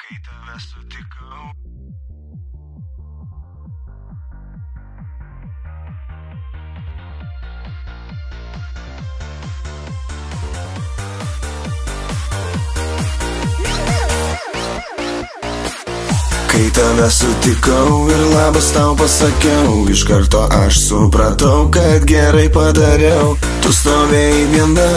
kai tave sutikau. Kai tave sutikau ir labas tau pasakiau, iš karto aš supratau, kad gerai padariau. Tu stovėjai viena,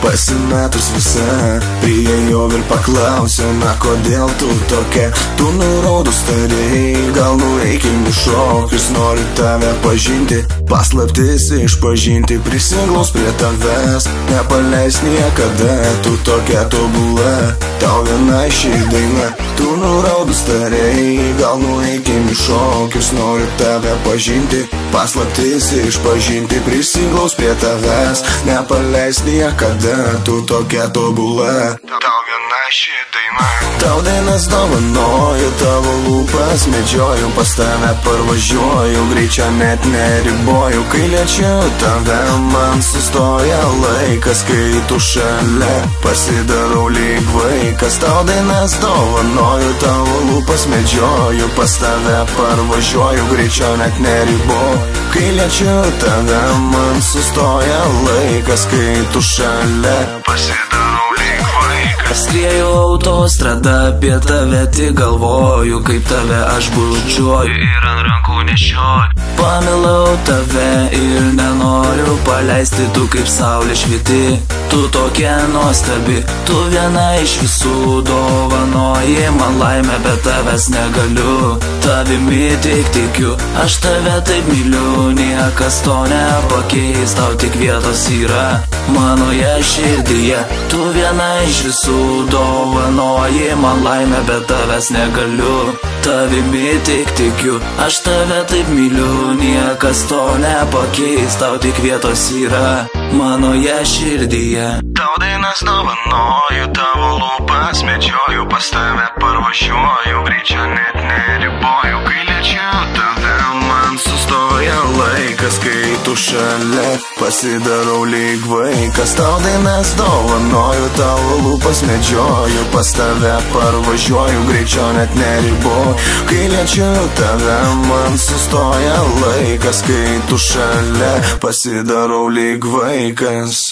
pasimetus visa, priėjau ir paklausiau, na kodėl tu tokia. Tu nuraudus tarėjai, gal nueikim į šokius, noriu tave pažinti, paslaptis išpažinti, prisiglaus prie tavęs, nepaleis niekada, tu tokia tobula, tau viena ši daina. Tu nuraudus tarėjai, gal nueikim į šokius, noriu tave pažinti, paslaptis išpažinti, prisiglaus prie tavęs, nepaleis niekada, tu tokia tobula, tau viena ši daina. Tau dainas dovanoju, tavo lūpas medžioju, pas tave parvažiuoju, greičio net neriboju, kai liečiu tave, man sustoja laikas, kai tu šalia, pasidarau lyg vaikas. Tau dainas dovanoju, tavo lūpas medžioju, pas tave parvažiuoju, greičio net neriboju, kai liečiu tave, man sustoja laikas, kai tu šalia, pasidarau lyg vaikas. Skrieju autostrada, apie tave tik galvoju, kaip tave aš bučiuoju ir ant rankų nešioju. Pamilau tave ir nenoriu paleisti, tu kaip saulė šviti, tu tokia nuostabi, tu viena iš visų, dovanoji man laimę, bet tavęs negaliu, tavimi tik tikiu, aš tave taip myliu, niekas to nepakeis, tau tik vietos yra manoje širdyje, tu viena iš visų, dovanoji man laimę, bet tavęs negaliu, tavimi tik tikiu, aš tave taip myliu, niekas to nepakeis, tau tik vietos yra manoje širdyje. Tau dainas dovanoju, tavo lūpas medžioju, pas tave parvažiuoju, greičio net neriboju, kai liečiu tave, man sustoja laikas, kai tu šalia, pasidarau lyg vaikas. Tau dainas dovanoju, tavo lūpas medžioju, pas tave parvažiuoju, greičio net neriboju, kai liečiu tave, man sustoja laikas, kai tu šalia, pasidarau lyg vaikas.